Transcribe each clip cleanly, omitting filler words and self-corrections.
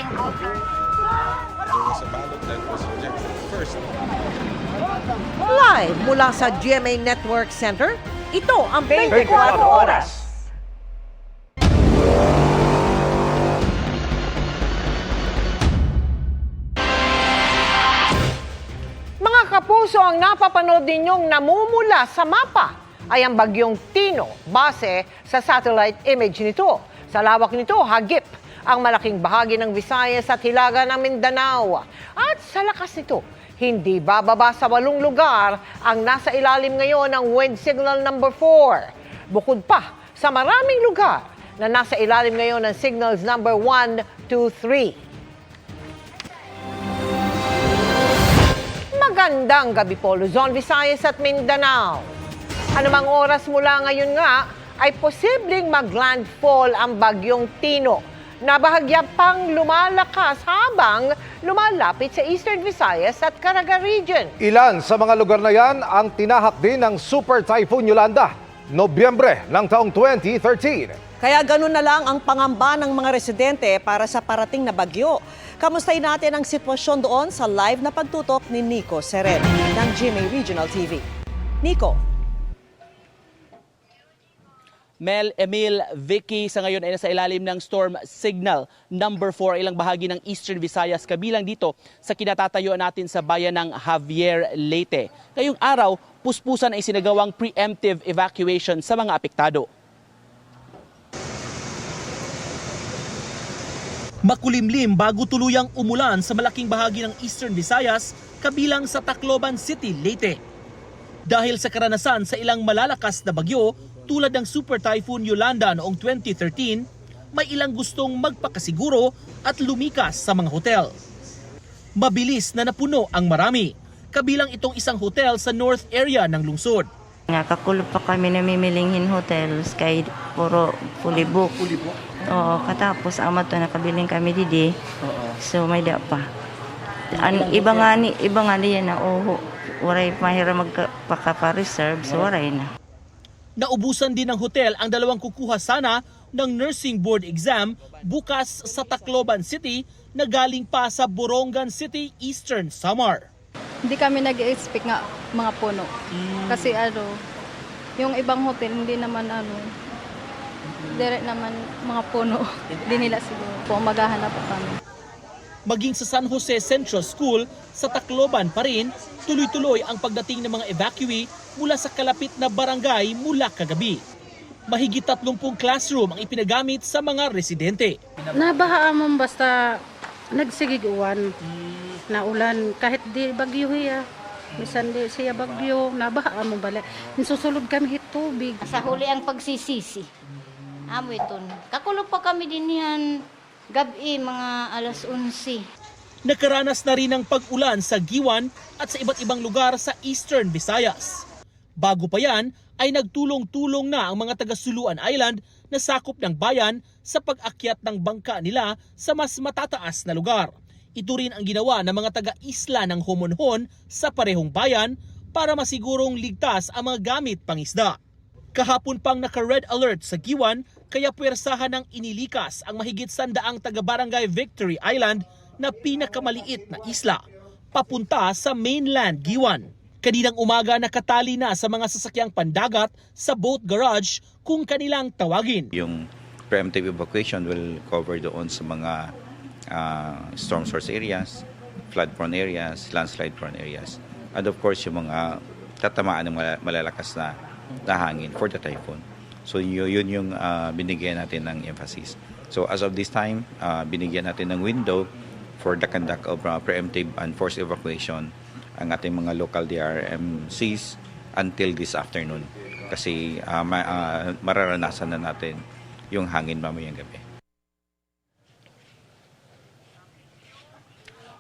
There was a ballot that was rejected first. Live mula sa GMA Network Center, ito ang 24 Oras. Mga kapuso, ang napapanood ninyong namumula sa mapa ay ang bagyong Tino base sa satellite image nito. Sa lawak nito, hagip ang malaking bahagi ng Visayas at hilaga ng Mindanao. At sa lakas nito, hindi bababa sa 8 lugar ang nasa ilalim ngayon ng wind signal number 4. Bukod pa sa maraming lugar na nasa ilalim ngayon ng signals number 1, 2, 3. Magandang gabi po, Luzon, Visayas at Mindanao. Anumang oras mula ngayon nga ay posibleng maglandfall ang bagyong Tino na bahagya pang lumalakas habang lumalapit sa Eastern Visayas at Caraga Region. Ilan sa mga lugar na yan ang tinahak din ng Super Typhoon Yolanda, Nobyembre ng taong 2013. Kaya ganun na lang ang pangamba ng mga residente para sa parating na bagyo. Kamustahin natin ang sitwasyon doon sa live na pagtutok ni Nico Seren ng GMA Regional TV. Nico. Mel, Emil, Vicky, sa ngayon ay nasa ilalim ng storm signal number 4, ilang bahagi ng Eastern Visayas, kabilang dito sa kinatatayuan natin sa bayan ng Javier, Leyte. Ngayong araw, puspusan ay sinagawang preemptive evacuation sa mga apektado. Makulimlim bago tuluyang umulan sa malaking bahagi ng Eastern Visayas, kabilang sa Tacloban City, Leyte. Dahil sa karanasan sa ilang malalakas na bagyo, tulad ng Super Typhoon Yolanda noong 2013, may ilang gustong magpakasiguro at lumikas sa mga hotel. Mabilis na napuno ang marami, kabilang itong isang hotel sa north area ng lungsod. Kakulog pa kami namimilinghin hotels kay puro fully book. Oo, katapos amat to nakabiling kami didi. So may da pa. Iba nga ni yan na waray mahira magpaka-reserve, so waray na. Naubusan din ng hotel ang dalawang kukuha sana ng nursing board exam bukas sa Tacloban City na galing pa sa Borongan City, Eastern Samar. Hindi kami nag-expect nga mga puno. Kasi yung ibang hotel hindi naman direct naman mga puno. Hindi nila siguro po maghahanap pa kami. Maging sa San Jose Central School sa Tacloban pa rin, tuloy-tuloy ang pagdating ng mga evacuee mula sa kalapit na barangay mula kagabi. Mahigit 30 classroom ang ipinagamit sa mga residente. Nabahaan mo basta nagsigiguan na ulan kahit di bagyo hiya. Bisan di siya bagyo, nabahaan mo bala. Susulod kami hit tubig. Sa huli ang pagsisisi. Amo ito. Kakulog pa kami din yan gabi mga alas 11. Nakaranas na rin ng pag-ulan sa Giwan at sa iba't ibang lugar sa Eastern Visayas. Bago pa yan, ay nagtulong-tulong na ang mga taga-Suluan Island na sakop ng bayan sa pag-akyat ng bangka nila sa mas matataas na lugar. Ito rin ang ginawa ng mga taga-isla ng Homonhon sa parehong bayan para masigurong ligtas ang mga gamit pangisda. Kahapon pang naka-red alert sa Giwan, kaya puwersahan ng inilikas ang mahigit 100 taga-barangay Victory Island na pinakamaliit na isla, papunta sa mainland Giwan. Kaninang umaga nakatali na sa mga sasakyang pandagat sa boat garage kung kanilang tawagin. Yung preemptive evacuation will cover doon sa mga storm source areas, flood-prone areas, landslide-prone areas. And of course, yung mga tatamaan ng malalakas na hangin for the typhoon. So yun yung binigyan natin ng emphasis. So as of this time, binigyan natin ng window for the conduct of preemptive and forced evacuation ang ating mga local DRMCs until this afternoon. Kasi mararanasan na natin yung hangin mamayang gabi.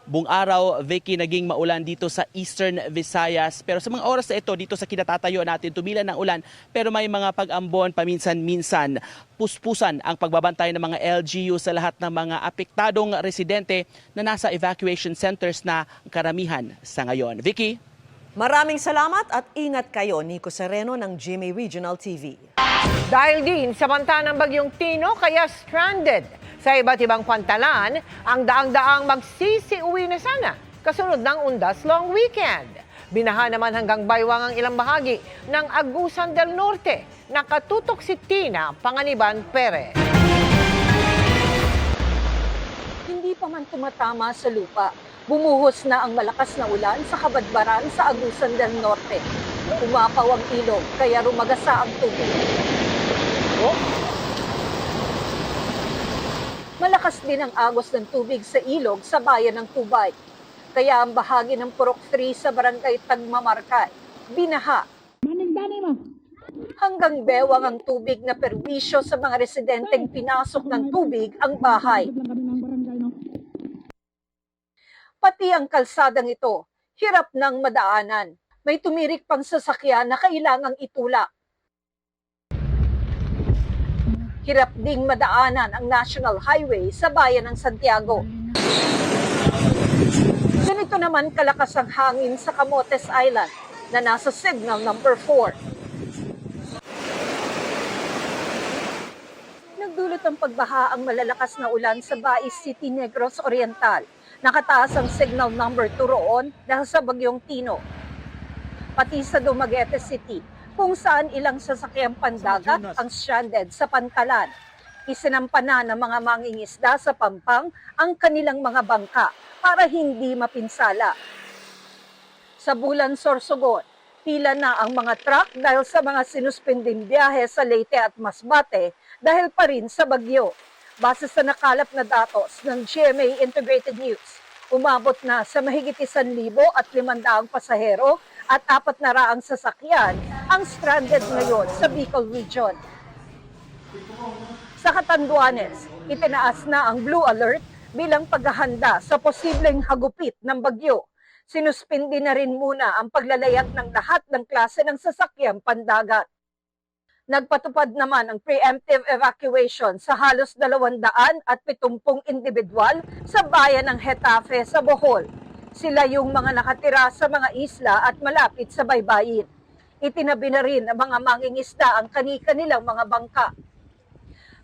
Buong araw, Vicky, naging maulan dito sa Eastern Visayas. Pero sa mga oras na ito, dito sa kinatatayuan natin, tumilan ng ulan. Pero may mga pag-ambon paminsan-minsan. Puspusan ang pagbabantay ng mga LGU sa lahat ng mga apektadong residente na nasa evacuation centers na karamihan sa ngayon. Vicky? Maraming salamat at ingat kayo, Nico Sereno ng GMA Regional TV. Dahil din sa banta ng bagyong Tino, kaya stranded Sa iba't ibang pantalan, ang daang-daang magsisiuwi na sana kasunod ng Undas Long Weekend. Binaha naman hanggang baywang ang ilang bahagi ng Agusan del Norte. Nakatutok si Tina Panganiban Perez. Hindi pa man tumatama sa lupa, bumuhos na ang malakas na ulan sa Kabadbaran sa Agusan del Norte. Umapaw ang ilog, kaya rumagasa ang tubig. Malakas din ang agos ng tubig sa ilog sa bayan ng Tubay. Kaya ang bahagi ng Purok 3 sa barangay Tagmamarkay, binaha. Hanggang bewang ang tubig na perwisyo sa mga residenteng pinasok ng tubig ang bahay. Pati ang kalsadang ito, hirap ng madaanan. May tumirik pang sasakyan na kailangang itulak. Hirap ding madaanan ang National Highway sa bayan ng Santiago. Ganito naman kalakas ang hangin sa Camotes Island na nasa signal number 4. Nagdulot ang pagbaha ang malalakas na ulan sa Bais City, Negros Oriental. Nakataas ang signal number 2 roon dahil sa bagyong Tino. Pati sa Dumaguete City, kung saan ilang sasakyang pandagat ang stranded sa pantalan. Isinampa ng mga mangingisda sa Pampang ang kanilang mga bangka para hindi mapinsala. Sa Bulan, Sorsogon, pila na ang mga truck dahil sa mga sinuspending biyahe sa Leyte at Masbate dahil pa rin sa bagyo. Base sa nakalap na datos ng GMA Integrated News, umabot na sa mahigit 1,500 pasahero at 400 sasakyan ang stranded ngayon sa Bicol Region. Sa Catanduanes, itinaas na ang Blue Alert bilang paghahanda sa posibleng hagupit ng bagyo. Sinuspindi na rin muna ang paglalayag ng lahat ng klase ng sasakyang pandagat. Nagpatupad naman ang preemptive evacuation sa halos 270 individual sa bayan ng Hetafe sa Bohol. Sila yung mga nakatira sa mga isla at malapit sa baybayin. Itinabi na rin ng mga mangingisda ang kani-kanilang mga bangka.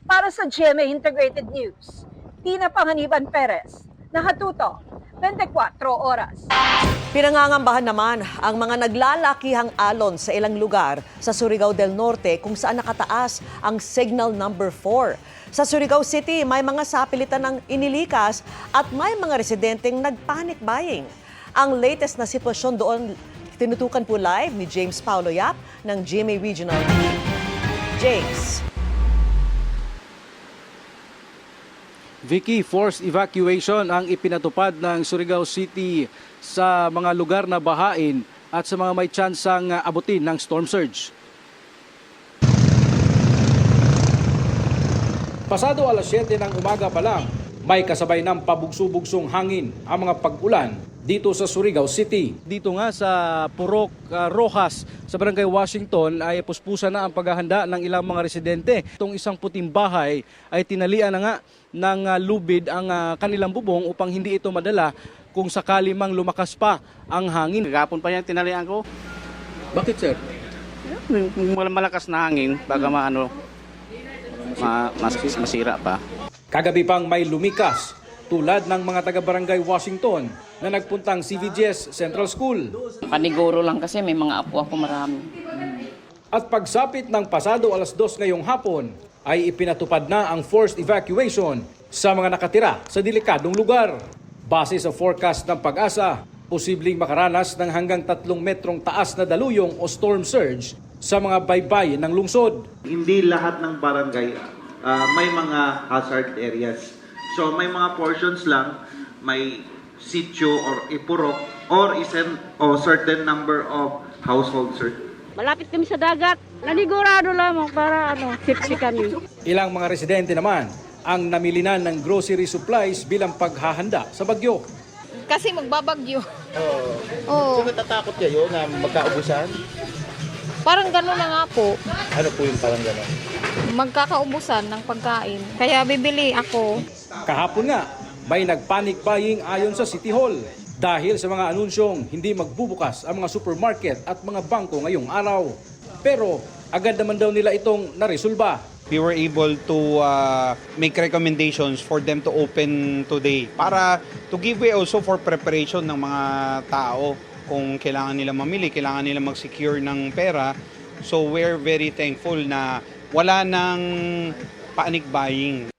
Para sa GMA Integrated News, Tina Panganiban Perez, nakatutok 24 oras. Pinangangambahan naman ang mga naglalakihang alon sa ilang lugar sa Surigao del Norte kung saan nakataas ang signal number 4. Sa Surigao City, may mga sapilitan ng inilikas at may mga residenteng nagpanic buying. Ang latest na sitwasyon doon, tinutukan po live ni James Paulo Yap ng GMA Regional. James. Vicky, forced evacuation ang ipinatupad ng Surigao City sa mga lugar na bahain at sa mga may tsansang abutin ng storm surge. Pasado alas 7 ng umaga pa lang, may kasabay ng pabugso-bugsong hangin ang mga pag-ulan dito sa Surigao City. Dito nga sa Purok Rojas sa Barangay Washington ay puspusan na ang paghahanda ng ilang mga residente. Itong isang puting bahay ay tinalian na nga ng lubid ang kanilang bubong upang hindi ito madala kung sakali mang lumakas pa ang hangin. Gapon pa yan tinalian ko. Bakit, sir? Kung malakas na hangin, baka masira pa. Kagabi pang may lumikas tulad ng mga taga-barangay Washington na nagpuntang CVGS Central School. Paniguro lang kasi may mga apo-apo marami. At pagsapit ng pasado alas 2 ngayong hapon, ay ipinatupad na ang forced evacuation sa mga nakatira sa delikadong lugar. Base sa forecast ng Pag-asa, posibleng makaranas ng hanggang 3 metrong taas na daluyong o storm surge sa mga baybayin ng lungsod. Hindi lahat ng barangay may mga hazard areas. So may mga portions lang, may sitio or ipurok or certain number of households. Malapit kami sa dagat. Nanigurado lamang para safety kami. Ilang mga residente naman ang namilinan ng grocery supplies bilang paghahanda sa bagyo. Kasi magbabagyo. So natatakot kayo na magkaubusan? Parang gano'n na nga po. Ano po yung parang gano'n? Magkakaubusan ng pagkain. Kaya bibili ako. Kahapon nga, may nagpanic buying ayon sa City Hall dahil sa mga anunsyong hindi magbubukas ang mga supermarket at mga bangko ngayong araw. Pero agad naman daw nila itong naresolba. we were able to make recommendations for them to open today para to give way also for preparation ng mga tao kung kailangan nila mamili, kailangan nila mag-secure ng pera. So we're very thankful na wala nang panic buying.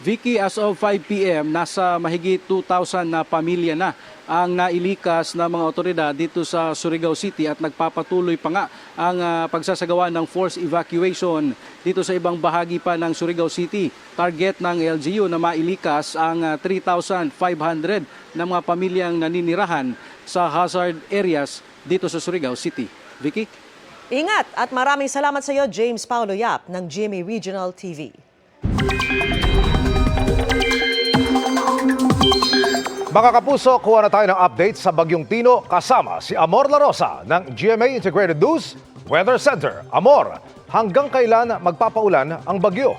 Vicky, as of 5 p.m., nasa mahigit 2,000 na pamilya na ang nailikas ng mga otoridad dito sa Surigao City at nagpapatuloy pa nga ang pagsasagawa ng forced evacuation dito sa ibang bahagi pa ng Surigao City. Target ng LGU na mailikas ang 3,500 na mga pamilyang naninirahan sa hazard areas dito sa Surigao City. Vicky? Ingat at maraming salamat sa iyo, James Paulo Yap ng GMA Regional TV. Mga kapuso, kuha na tayo ng update sa Bagyong Tino kasama si Amor La Rosa ng GMA Integrated News Weather Center. Amor, hanggang kailan magpapaulan ang bagyo?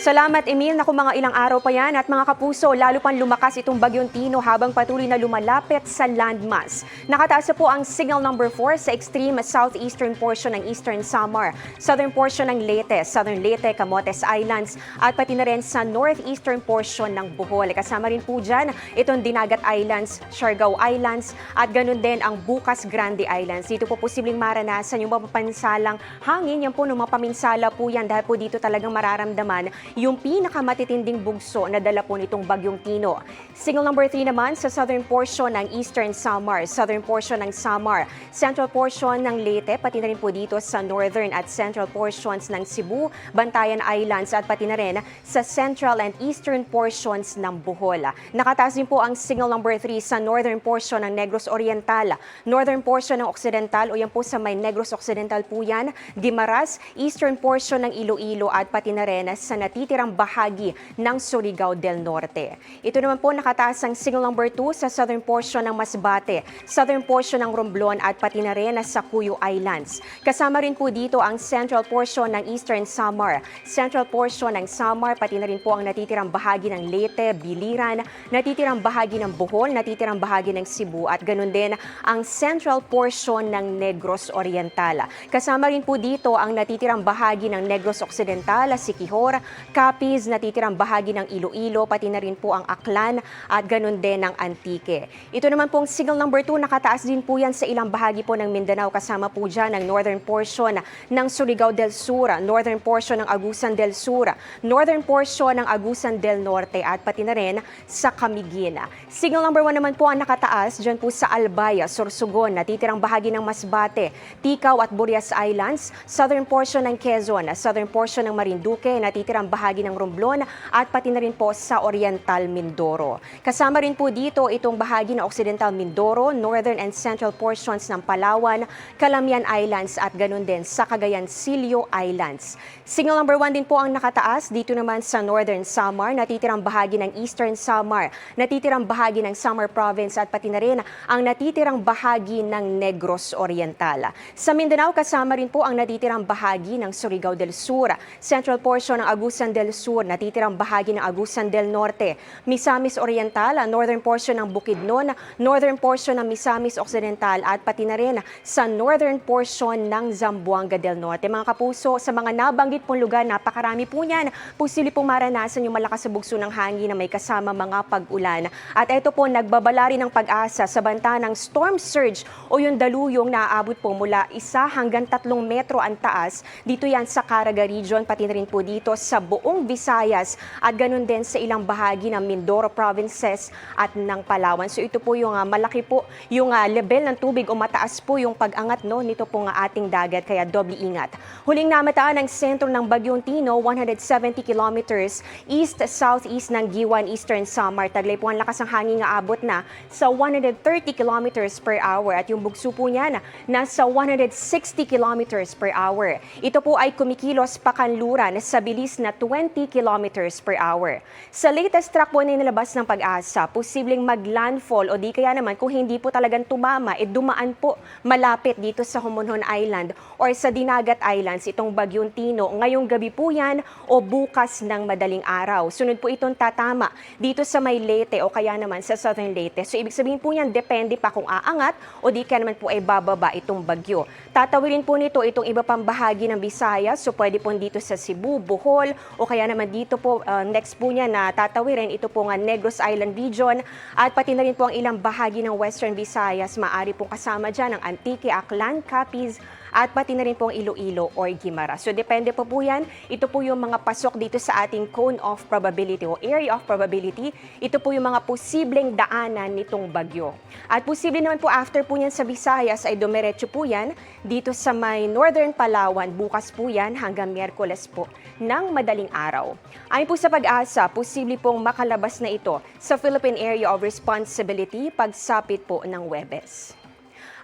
Salamat, Emil. Naku, mga ilang araw pa yan at mga kapuso, lalo pang lumakas itong Bagyong Tino habang patuloy na lumalapit sa landmass. Nakataas po ang signal number 4 sa extreme southeastern portion ng Eastern Samar, southern portion ng Leyte, southern Leyte, Camotes Islands at pati na rin sa northeastern portion ng Bohol. Kasama rin po dyan itong Dinagat Islands, Siargao Islands at ganun din ang Bukas Grande Islands. Dito po posibleng maranasan yung mapapansalang hangin. Yan po, mapaminsala po yan dahil po dito talagang mararamdaman yung pinakamatitinding bugso na dala po nitong Bagyong Tino. Signal number 3 naman sa southern portion ng Eastern Samar, southern portion ng Samar, central portion ng Leyte, pati na rin po dito sa northern at central portions ng Cebu, Bantayan Islands at pati na rin sa central and eastern portions ng Bohol. Nakataas din po ang signal number 3 sa northern portion ng Negros Oriental, northern portion ng Occidental o yan po sa may Negros Occidental po yan, Guimaras, eastern portion ng Iloilo at pati na rin sa natitirang bahagi ng Surigao del Norte. Ito naman po nakataas ang signal number 2 sa southern portion ng Masbate, southern portion ng Romblon at pati na rin sa Cuyo Islands. Kasama rin po dito ang central portion ng Eastern Samar, central portion ng Samar, pati na rin po ang natitirang bahagi ng Leyte, Biliran, natitirang bahagi ng Bohol, natitirang bahagi ng Cebu at ganun din ang central portion ng Negros Oriental. Kasama rin po dito ang natitirang bahagi ng Negros Occidental, Siquijor, Capiz, natitirang bahagi ng Iloilo, pati na rin po ang Aklan at ganun din ang Antique. Ito naman pong signal number 2, nakataas din po yan sa ilang bahagi po ng Mindanao. Kasama po dyan ang northern portion ng Surigao del Sur, northern portion ng Agusan del Sur, northern portion ng Agusan del Norte at pati na rin sa Camiguin. Signal number 1 naman po ang nakataas dyan po sa Albay, Sorsogon, natitirang bahagi ng Masbate, Ticao at Burias Islands, southern portion ng Quezon, southern portion ng Marinduque, natitirang bahagi ng Romblon at pati na rin po sa Oriental Mindoro. Kasama rin po dito itong bahagi ng Occidental Mindoro, northern and central portions ng Palawan, Calamian Islands at ganun din sa Cagayan Silio Islands. Signal number 1 din po ang nakataas dito naman sa northern Samar, natitirang bahagi ng eastern Samar, natitirang bahagi ng Samar Province at pati na rin ang natitirang bahagi ng Negros Oriental. Sa Mindanao, kasama rin po ang natitirang bahagi ng Surigao del Sur, central portion ng Agusan del Sur, natitirang bahagi ng Agusan del Norte, Misamis Oriental, northern portion ng Bukidnon, northern portion ng Misamis Occidental at pati na rin sa northern portion ng Zamboanga del Norte. Mga kapuso, sa mga nabanggit pong lugar, napakarami po niyan. Posible pong maranasan yung malakas na bugso ng hangin na may kasama mga pag-ulan. At ito po, nagbabala rin ng pag-asa sa banta ng storm surge o yung daluyong naaabot po mula 1 hanggang 3 metro ang taas. Dito yan sa Caraga Region, pati na rin po dito sa buong Visayas at ganun din sa ilang bahagi ng Mindoro Provinces at ng Palawan. So ito po yung malaki po yung level ng tubig o mataas po yung pag-angat nito pong ating dagat kaya doble ingat. Huling namataan ang sentro ng Bagyong Tino, 170 kilometers east-southeast ng Giwan, Eastern Samar. Taglay po ang lakas ng hangin nga abot na sa 130 kilometers per hour at yung bugso po niya nasa 160 kilometers per hour. Ito po ay kumikilos pakanluran sa bilis na 20 kilometers per hour. Sa latest track po na inilabas ng Pag-asa, posibleng mag-landfall o di kaya naman kung hindi po talagang tumama, dumaan po malapit dito sa Homonhon Island or sa Dinagat Islands itong Bagyong Tino. Ngayong gabi po yan o bukas ng madaling araw. Sunod po itong tatama dito sa may Leyte o kaya naman sa Southern Leyte. So ibig sabihin po yan, depende pa kung aangat o di kaya naman po ay bababa itong bagyo. Tatawirin po nito itong iba pang bahagi ng Visayas. So pwede po dito sa Cebu, Bohol o kaya naman dito po next po niya na tatawirin ito po nga Negros Island Region at pati na rin po ang ilang bahagi ng Western Visayas. Maari po kasama dyan ang Antique, Aklan, Capiz at pati na rin po ang Iloilo or Guimaras. So depende po yan. Ito po yung mga pasok dito sa ating cone of probability o area of probability. Ito po yung mga posibleng daanan nitong bagyo. At posible naman po after po yan sa Visayas ay dumiretso po yan dito sa may Northern Palawan. Bukas po yan hanggang Miyerkules po ng madaling araw. Ayon po sa Pag-asa, posible pong makalabas na ito sa Philippine Area of Responsibility pagsapit po ng Huwebes.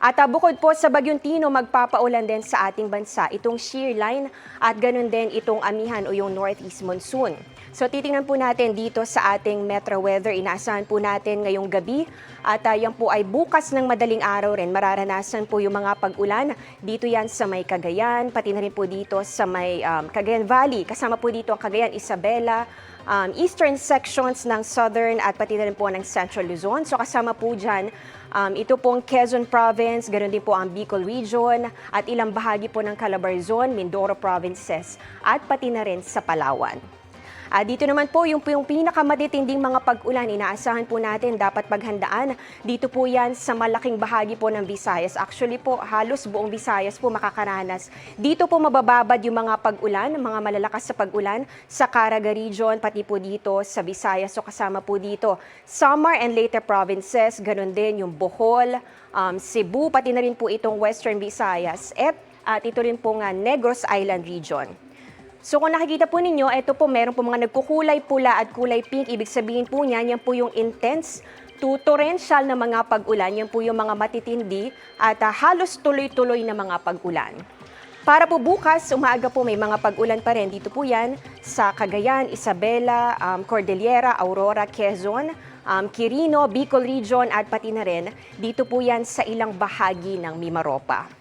At bukod po sa Bagyong Tino, magpapaulan din sa ating bansa itong shear line at ganun din itong amihan o yung northeast monsoon. So titingnan po natin dito sa ating Metro Weather, inaasahan po natin ngayong gabi at yan po ay bukas ng madaling araw rin. Mararanasan po yung mga pag-ulan dito yan sa may Cagayan, pati na rin po dito sa may Cagayan Valley. Kasama po dito ang Cagayan, Isabela, eastern sections ng southern at pati na rin po ng central Luzon. So kasama po dyan ito pong Quezon Province, ganoon din po ang Bicol Region at ilang bahagi po ng Calabarzon, Mindoro Provinces at pati na rin sa Palawan. Dito naman po yung pinakamatitinding mga pag-ulan, inaasahan po natin dapat paghandaan. Dito po yan sa malaking bahagi po ng Visayas. Actually po, halos buong Visayas po makakaranas. Dito po mabababad yung mga pag-ulan, mga malalakas sa pag-ulan sa Caraga Region, pati po dito sa Visayas. So kasama po dito Samar and Leyte Provinces, ganun din yung Bohol, Cebu, pati na rin po itong Western Visayas at ito rin po nga Negros Island Region. So kung nakikita po ninyo, ito po meron po mga nagkukulay pula at kulay pink. Ibig sabihin po niyan, yan po yung intense to torrential na mga pag-ulan. Yan po yung mga matitindi at halos tuloy-tuloy na mga pag-ulan. Para po bukas, umaga po may mga pag-ulan pa rin. Dito po yan sa Cagayan, Isabela, Cordillera, Aurora, Quezon, Quirino, Bicol Region at pati na rin dito po yan sa ilang bahagi ng Mimaropa.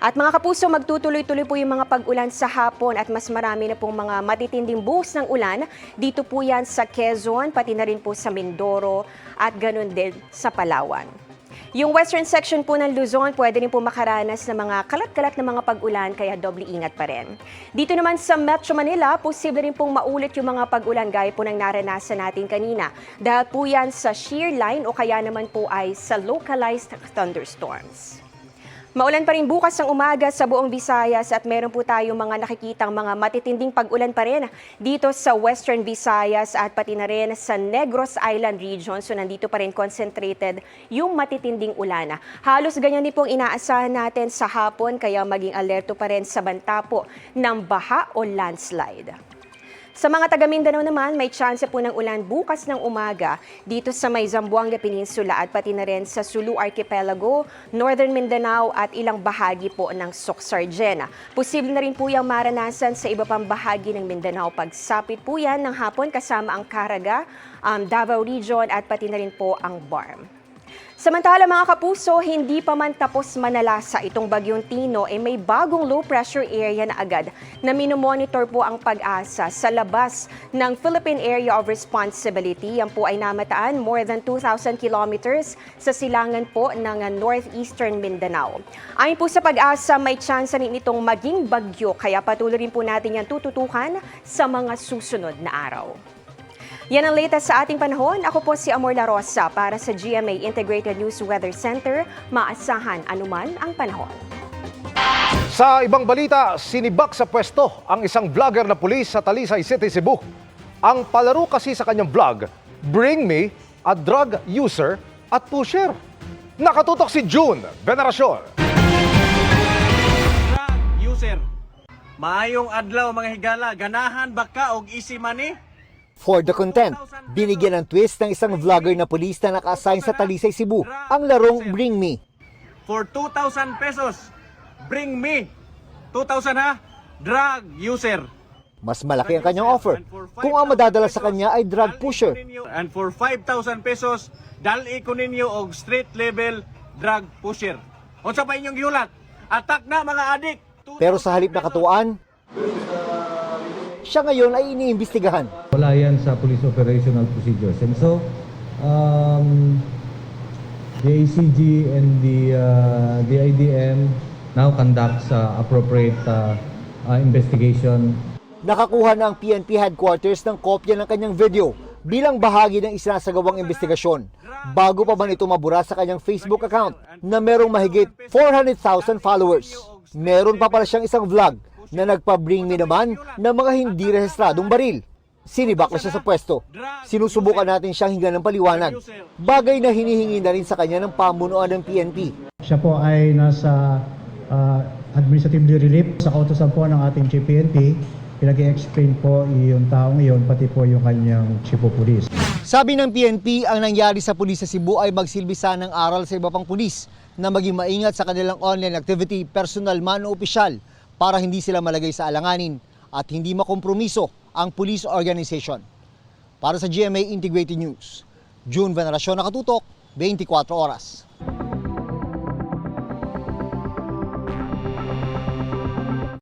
At mga kapuso, magtutuloy-tuloy po yung mga pag-ulan sa hapon at mas marami na pong mga matitinding buhos ng ulan. Dito po yan sa Quezon, pati na rin po sa Mindoro at ganun din sa Palawan. Yung western section po ng Luzon, pwede rin po makaranas ng mga kalat-kalat na mga pag-ulan, kaya doble ingat pa rin. Dito naman sa Metro Manila, posible rin pong maulit yung mga pag-ulan gaya po ng naranasan natin kanina. Dahil po yan sa shear line o kaya naman po ay sa localized thunderstorms. Maulan pa rin bukas ng umaga sa buong Visayas at meron po tayong mga nakikitang mga matitinding pag-ulan pa rin dito sa Western Visayas at pati na rin sa Negros Island Region. So nandito pa rin concentrated yung matitinding ulan. Halos ganyan din pong inaasahan natin sa hapon kaya maging alerto pa rin sa banta po ng baha o landslide. Sa mga taga Mindanao naman, may tsansa po ng ulan bukas ng umaga dito sa may Zamboanga Peninsula at pati na rin sa Sulu Archipelago, Northern Mindanao at ilang bahagi po ng Soc-Sargena. Posible na rin po yung maranasan sa iba pang bahagi ng Mindanao. Pagsapit po yan ng hapon kasama ang Caraga, Davao Region at pati na rin po ang Barm. Samantala mga kapuso, hindi pa man tapos manalasa itong Bagyong Tino, may bagong low pressure area na agad na minomonitor po ang Pag-asa sa labas ng Philippine Area of Responsibility. Yan po ay namataan more than 2,000 kilometers sa silangan po ng northeastern Mindanao. Ayon po sa Pag-asa, may chance rin itong maging bagyo, kaya patuloy rin po natin yan tututukan sa mga susunod na araw. Yan ang latest sa ating panahon. Ako po si Amor La Rosa para sa GMA Integrated News Weather Center. Maasahan anuman ang panahon. Sa ibang balita, sinibak sa pwesto ang isang vlogger na pulis sa Talisay City, Cebu. Ang palaro kasi sa kanyang vlog, Bring Me, a Drug User at Pusher. Nakatutok si June Veneracion. Drug user. Maayong adlaw mga higala, ganahan baka og easy money? For the content, binigyan ng twist ng isang vlogger na pulis na naka-assign sa Talisay, Cebu, ang larong Bring Me. For 2,000 pesos, bring me. 2,000 ha? Drug user. Mas malaki ang kanyang offer kung ang madadala sa kanya ay drug pusher. And for 5,000 pesos, dali ko ninyo og street level drug pusher. Unsa pa inyong gihulat? Atak na mga adik. Pero sa halip na katuwaan, siya ngayon ay iniimbestigahan. Wala yan sa police operational procedures. And so, the ACG and the IDM now conducts appropriate investigation. Nakakuha na ang PNP headquarters ng kopya ng kanyang video bilang bahagi ng isinasagawang investigasyon bago pa man ito mabura sa kanyang Facebook account na merong mahigit 400,000 followers. Meron pa pala siyang isang vlog na nagpa-bring me naman ng mga hindi rehistradong baril. Sinibak na siya sa pwesto. Sinusubukan natin siyang hingan ng paliwanag, bagay na hinihingi na rin sa kanya ng pamunuan ng PNP. Siya po ay nasa administrative relief sa kautosan po ng ating Chief PNP. Pinag-i-explain po yung taong iyon, pati po yung kanyang chief of police. Sabi ng PNP, ang nangyari sa pulis sa Cebu ay magsilbi sana ng aral sa iba pang pulis na maging maingat sa kanilang online activity, personal man o opisyal, para hindi sila malagay sa alanganin at hindi makompromiso ang police organization. Para sa GMA Integrated News, June Veneracion, Nakatutok, 24 Oras.